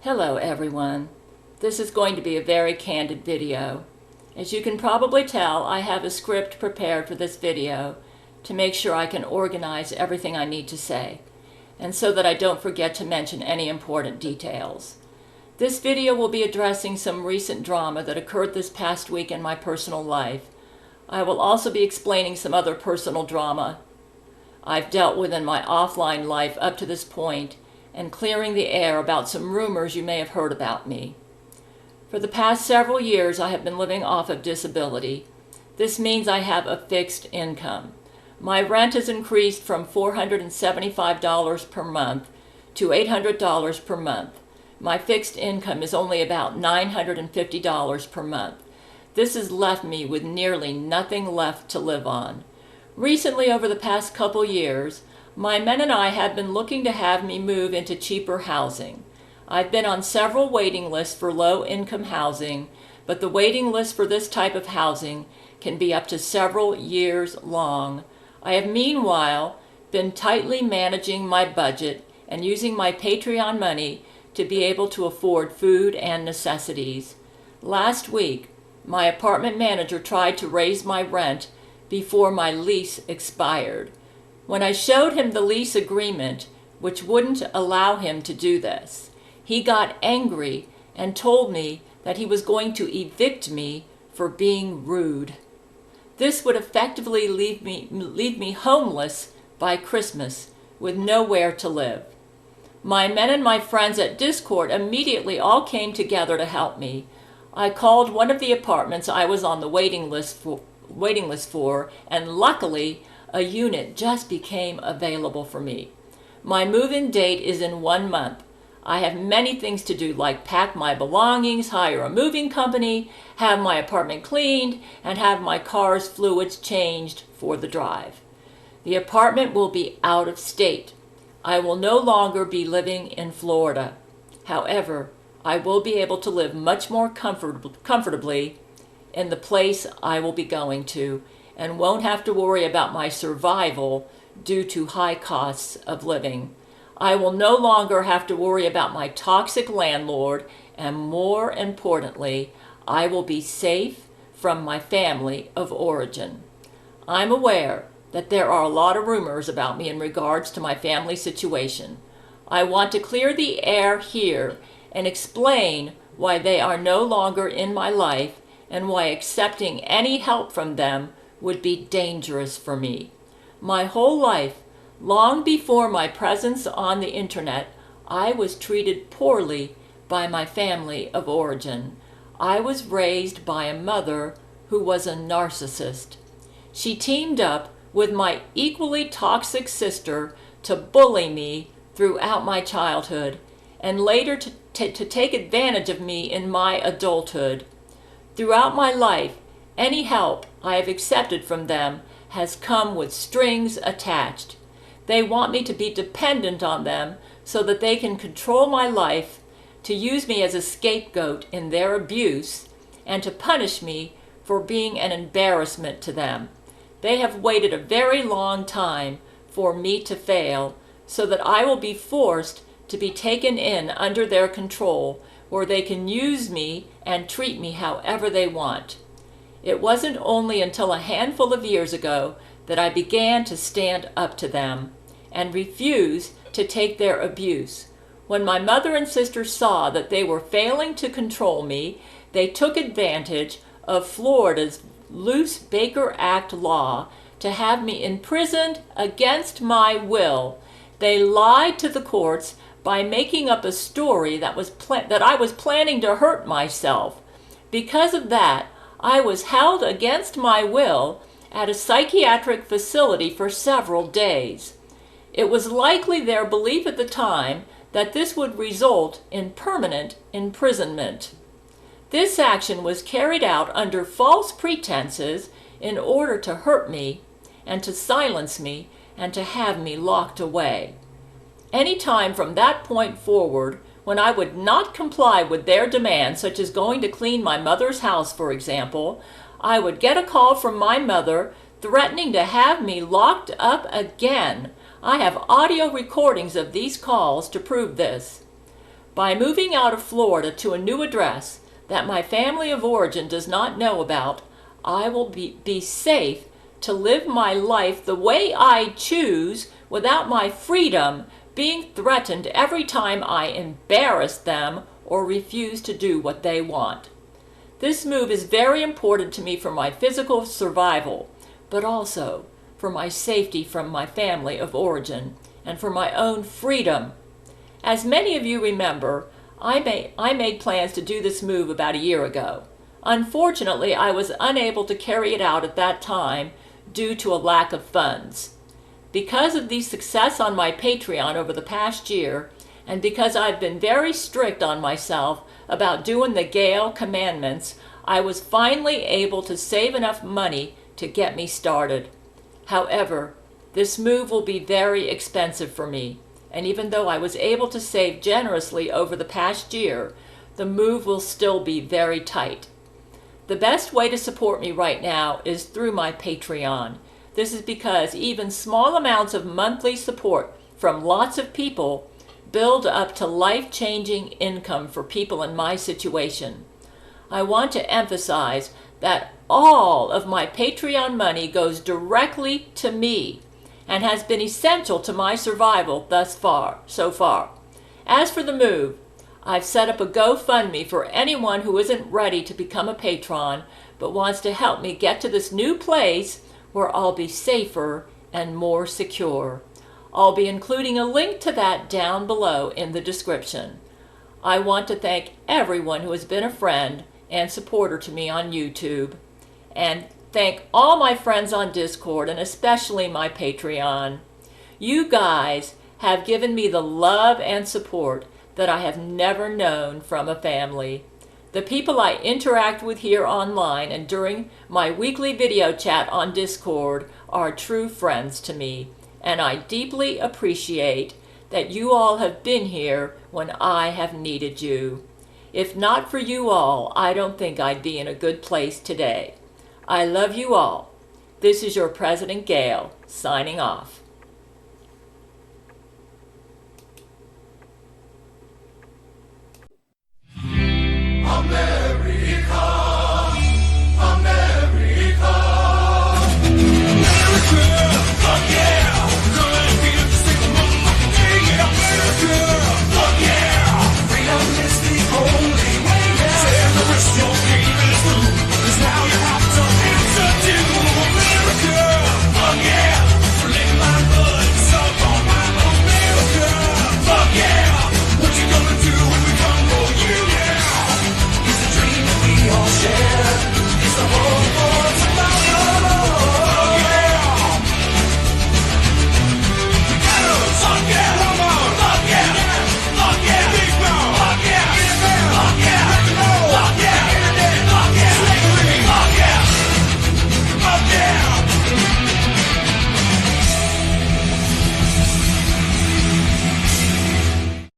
Hello everyone. This is going to be a very candid video. As you can probably tell, I have a script prepared for this video to make sure I can organize everything I need to say, and so that I don't forget to mention any important details. This video will be addressing some recent drama that occurred this past week in my personal life. I will also be explaining some other personal drama I've dealt with in my offline life up to this point, and clearing the air about some rumors you may have heard about me. For the past several years, I have been living off of disability. This means I have a fixed income. My rent has increased from $475 per month to $800 per month. My fixed income is only about $950 per month. This has left me with nearly nothing left to live on. Recently, over the past couple years, my men and I have been looking to have me move into cheaper housing. I've been on several waiting lists for low-income housing, but the waiting list for this type of housing can be up to several years long. I have meanwhile been tightly managing my budget and using my Patreon money to be able to afford food and necessities. Last week, my apartment manager tried to raise my rent before my lease expired. When I showed him the lease agreement, which wouldn't allow him to do this, he got angry and told me that he was going to evict me for being rude. This would effectively leave me homeless by Christmas with nowhere to live. My men and my friends at Chord immediately all came together to help me. I called one of the apartments I was on the waiting list for, and luckily a unit just became available for me. My move-in date is in 1 month. I have many things to do, like pack my belongings, hire a moving company, have my apartment cleaned, and have my car's fluids changed for the drive. The apartment will be out of state. I will no longer be living in Florida. However, I will be able to live much more comfortably in the place I will be going to, and won't have to worry about my survival due to high costs of living. I will no longer have to worry about my toxic landlord, and more importantly, I will be safe from my family of origin. I'm aware that there are a lot of rumors about me in regards to my family situation. I want to clear the air here and explain why they are no longer in my life and why accepting any help from them would be dangerous for me. My whole life, long before my presence on the internet, I was treated poorly by my family of origin. I was raised by a mother who was a narcissist. She teamed up with my equally toxic sister to bully me throughout my childhood, and later to take advantage of me in my adulthood. Throughout my life, any help I have accepted from them has come with strings attached. They want me to be dependent on them so that they can control my life, to use me as a scapegoat in their abuse, and to punish me for being an embarrassment to them. They have waited a very long time for me to fail, so that I will be forced to be taken in under their control, where they can use me and treat me however they want. It wasn't only until a handful of years ago that I began to stand up to them and refuse to take their abuse. When my mother and sister saw that they were failing to control me, they took advantage of Florida's loose Baker Act law to have me imprisoned against my will. They lied to the courts by making up a story that I was planning to hurt myself. Because of that, I was held against my will at a psychiatric facility for several days. It was likely their belief at the time that this would result in permanent imprisonment. This action was carried out under false pretenses in order to hurt me and to silence me and to have me locked away. Any time from that point forward, when I would not comply with their demands, such as going to clean my mother's house, for example, I would get a call from my mother threatening to have me locked up again. I have audio recordings of these calls to prove this. By moving out of Florida to a new address that my family of origin does not know about, I will be safe to live my life the way I choose without my freedom being threatened every time I embarrass them or refuse to do what they want. This move is very important to me for my physical survival, but also for my safety from my family of origin and for my own freedom. As many of you remember, I made plans to do this move about a year ago. Unfortunately, I was unable to carry it out at that time due to a lack of funds. Because of the success on my Patreon over the past year, and because I've been very strict on myself about doing the Gail commandments, I was finally able to save enough money to get me started. However, this move will be very expensive for me, and even though I was able to save generously over the past year, the move will still be very tight. The best way to support me right now is through my Patreon. This is because even small amounts of monthly support from lots of people build up to life-changing income for people in my situation. I want to emphasize that all of my Patreon money goes directly to me and has been essential to my survival so far. As for the move, I've set up a GoFundMe for anyone who isn't ready to become a patron but wants to help me get to this new place where I'll be safer and more secure. I'll be including a link to that down below in the description. I want to thank everyone who has been a friend and supporter to me on YouTube, and thank all my friends on Discord and especially my Patreon. You guys have given me the love and support that I have never known from a family. The people I interact with here online and during my weekly video chat on Discord are true friends to me, and I deeply appreciate that you all have been here when I have needed you. If not for you all, I don't think I'd be in a good place today. I love you all. This is your President Gail, signing off.